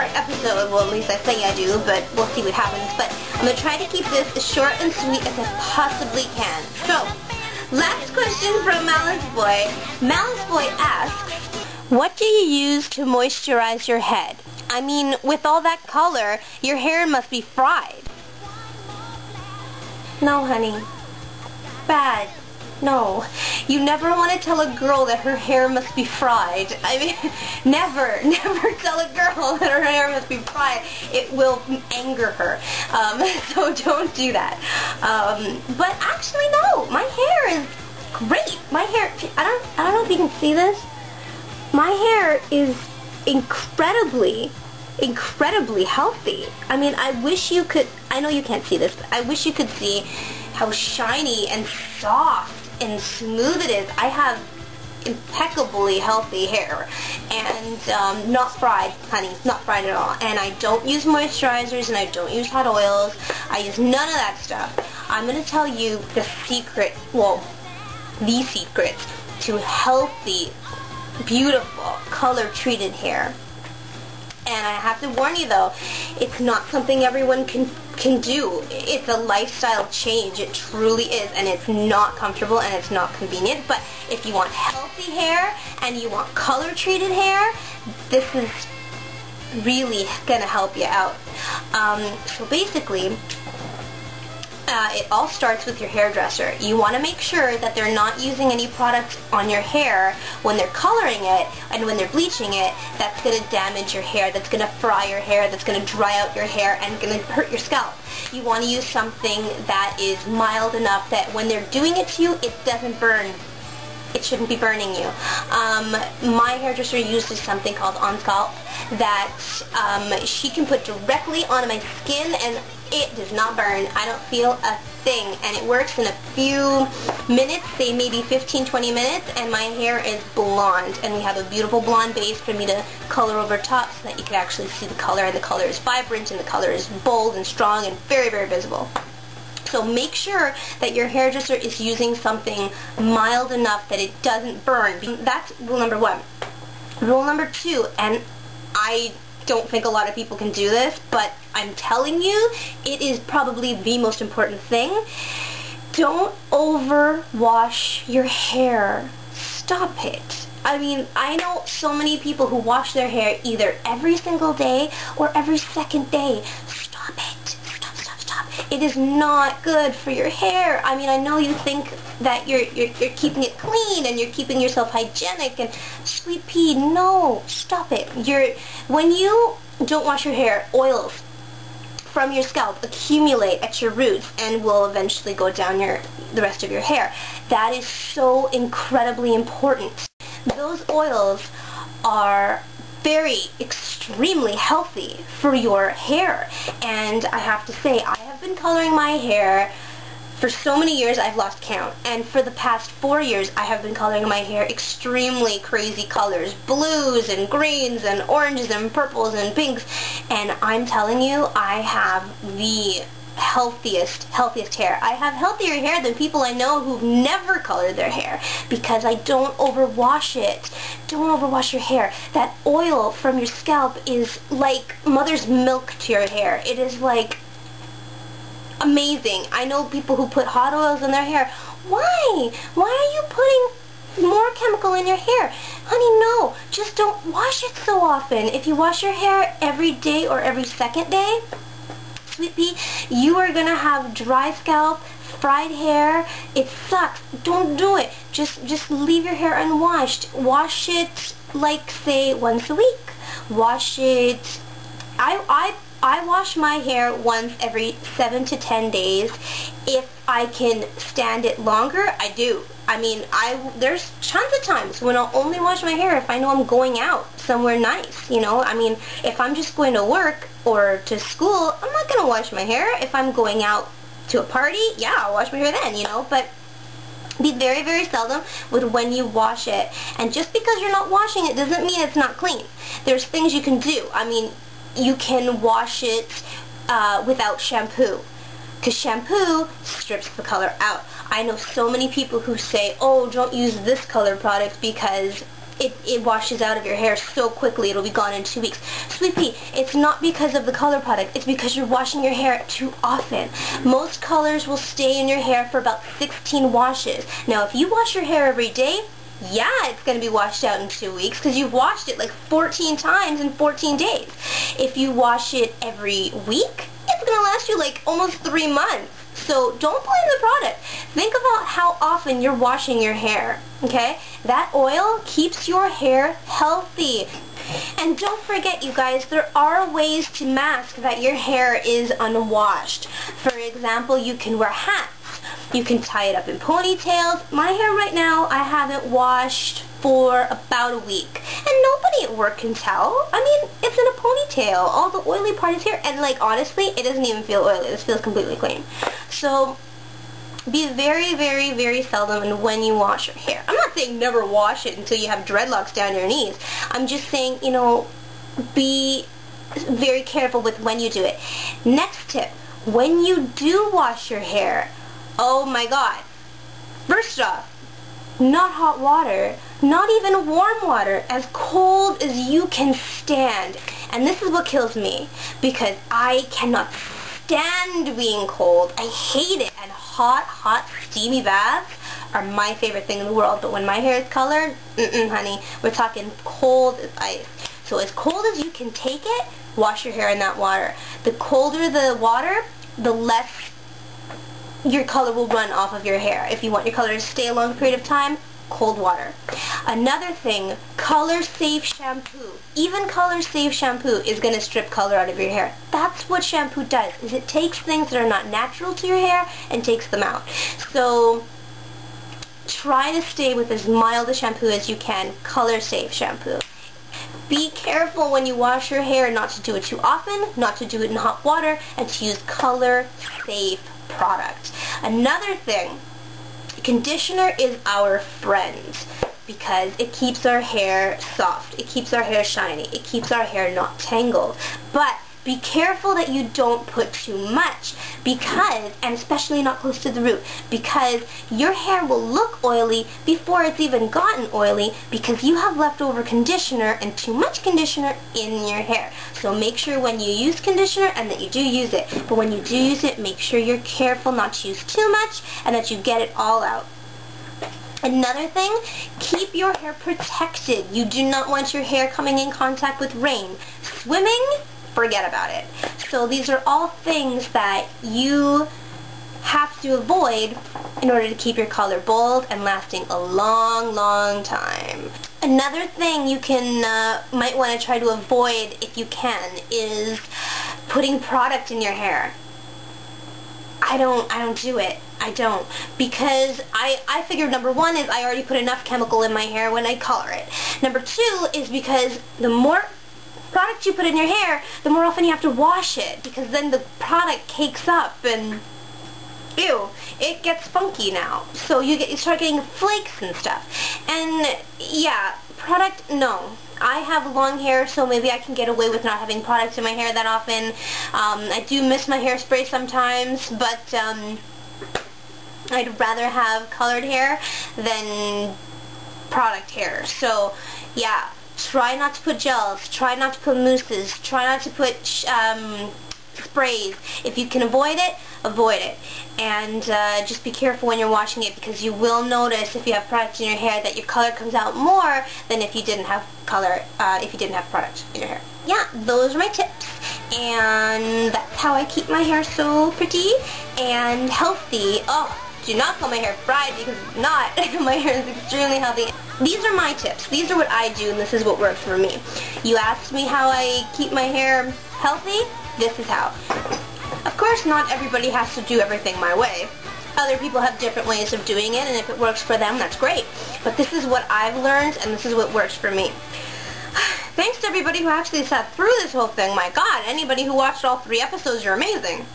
short episode. Well, at least I say I do, but we'll see what happens. But I'm going to try to keep this as short and sweet as I possibly can. So, last question from Malice Boy. Malice Boy asks, what do you use to moisturize your head? I mean, with all that color, your hair must be fried. No, honey. Bad. No. You never want to tell a girl that her hair must be fried. I mean, never tell a girl that her hair must be fried. It will anger her. So don't do that. But actually, no. My hair is great. My hair, I don't know if you can see this. My hair is incredibly healthy. I mean, I wish you could, I know you can't see this, but I wish you could see how shiny and soft and smooth it is. I have impeccably healthy hair and not fried, honey, not fried at all. And I don't use moisturizers and I don't use hot oils. I use none of that stuff. I'm going to tell you the secret, well, the secrets to healthy, beautiful, color-treated hair. And I have to warn you though, it's not something everyone can do. It's a lifestyle change. It truly is. And it's not comfortable and it's not convenient. But if you want healthy hair and you want color-treated hair, this is really going to help you out. So basically, it all starts with your hairdresser. You want to make sure that they're not using any products on your hair when they're coloring it and when they're bleaching it that's going to damage your hair, that's going to fry your hair, that's going to dry out your hair and going to hurt your scalp. You want to use something that is mild enough that when they're doing it to you, it doesn't burn. It shouldn't be burning you. My hairdresser uses something called On Scalp that she can put directly on my skin and it does not burn. I don't feel a thing, and it works in a few minutes, say maybe 15-20 minutes, and my hair is blonde, and we have a beautiful blonde base for me to color over top so that you can actually see the color, and the color is vibrant, and the color is bold and strong and very, very visible. So make sure that your hairdresser is using something mild enough that it doesn't burn. That's rule number one. Rule number two, and I don't think a lot of people can do this, but I'm telling you, it is probably the most important thing. Don't overwash your hair. Stop it. I mean, I know so many people who wash their hair either every single day or every second day. Stop it. Stop. It is not good for your hair. I mean, I know you think that you're keeping it clean and you're keeping yourself hygienic and sweet pea, no, stop it. When you don't wash your hair, oils from your scalp accumulate at your roots and will eventually go down the rest of your hair. That is so incredibly important. Those oils are extremely healthy for your hair. And I have to say, I have been coloring my hair for so many years I've lost count, and for the past 4 years I have been coloring my hair extremely crazy colors, blues and greens and oranges and purples and pinks, and I'm telling you, I have the healthiest hair. I have healthier hair than people I know who've never colored their hair because I don't overwash it. Don't overwash your hair. That oil from your scalp is like mother's milk to your hair. It is like amazing. I know people who put hot oils in their hair. Why? Why are you putting more chemical in your hair? Honey, no. Just don't wash it so often. If you wash your hair every day or every second day, sweet pea, you are going to have dry scalp, fried hair. It sucks. Don't do it. Just leave your hair unwashed. Wash it like, say, once a week. Wash it. I wash my hair once every 7 to 10 days. If I can stand it longer, I do. I mean, there's tons of times when I'll only wash my hair if I know I'm going out somewhere nice, you know? I mean, if I'm just going to work or to school, I'm not going to wash my hair. If I'm going out to a party, yeah, I'll wash my hair then, you know? But be very, very seldom with when you wash it. And just because you're not washing it doesn't mean it's not clean. There's things you can do. I mean, you can wash it without shampoo, because shampoo strips the color out. I know so many people who say, oh, don't use this color product because it washes out of your hair so quickly. It'll be gone in 2 weeks. Sweet pea, it's not because of the color product. It's because you're washing your hair too often. Most colors will stay in your hair for about 16 washes. Now, if you wash your hair every day, yeah, it's going to be washed out in 2 weeks because you've washed it like 14 times in 14 days. If you wash it every week, it's going to last you like almost 3 months. So don't blame the product. Think about how often you're washing your hair, okay? That oil keeps your hair healthy. And don't forget, you guys, there are ways to mask that your hair is unwashed. For example, you can wear hats. You can tie it up in ponytails. My hair right now, I haven't washed for about a week. And nobody at work can tell. I mean, it's in a ponytail. All the oily part is here. And like, honestly, it doesn't even feel oily. This feels completely clean. So be very, very, very seldom in when you wash your hair. I'm not saying never wash it until you have dreadlocks down your knees. I'm just saying, you know, be very careful with when you do it. Next tip, when you do wash your hair, oh my God. First off, not hot water, not even warm water, as cold as you can stand. And this is what kills me, because I cannot stand being cold. I hate it. And hot, steamy baths are my favorite thing in the world. But when my hair is colored, honey, we're talking cold as ice. So as cold as you can take it, wash your hair in that water. The colder the water, the less your color will run off of your hair. If you want your color to stay a long period of time, cold water. Another thing, color safe shampoo. Even color safe shampoo is going to strip color out of your hair. That's what shampoo does, is it takes things that are not natural to your hair and takes them out. So try to stay with as mild a shampoo as you can, color safe shampoo. Be careful when you wash your hair not to do it too often, not to do it in hot water, and to use color safe product. Another thing, conditioner is our friend because it keeps our hair soft, it keeps our hair shiny, it keeps our hair not tangled. But be careful that you don't put too much, because, and especially not close to the root, because your hair will look oily before it's even gotten oily because you have leftover conditioner and too much conditioner in your hair. So make sure when you use conditioner and that you do use it. But when you do use it, make sure you're careful not to use too much and that you get it all out. Another thing, keep your hair protected. You do not want your hair coming in contact with rain. Swimming, forget about it. So these are all things that you have to avoid in order to keep your color bold and lasting a long, long time. Another thing you can might want to try to avoid if you can is putting product in your hair. I don't do it. I don't, because I figure number one is I already put enough chemical in my hair when I color it. Number two is because the more product you put in your hair, the more often you have to wash it, because then the product cakes up and ew, it gets funky now. So you start getting flakes and stuff. And yeah, product, no. I have long hair, so maybe I can get away with not having product in my hair that often. I do miss my hairspray sometimes, but I'd rather have colored hair than product hair. So yeah, try not to put gels, try not to put mousses, try not to put sprays. If you can avoid it, avoid it. And just be careful when you're washing it, because you will notice if you have product in your hair that your color comes out more than if you didn't have color, if you didn't have product in your hair. Yeah, those are my tips. And that's how I keep my hair so pretty and healthy. Oh, do not call my hair fried, because if not, my hair is extremely healthy. These are my tips. These are what I do, and this is what works for me. You asked me how I keep my hair healthy? This is how. Of course, not everybody has to do everything my way. Other people have different ways of doing it, and if it works for them, that's great. But this is what I've learned, and this is what works for me. Thanks to everybody who actually sat through this whole thing. My God, anybody who watched all 3 episodes, you're amazing.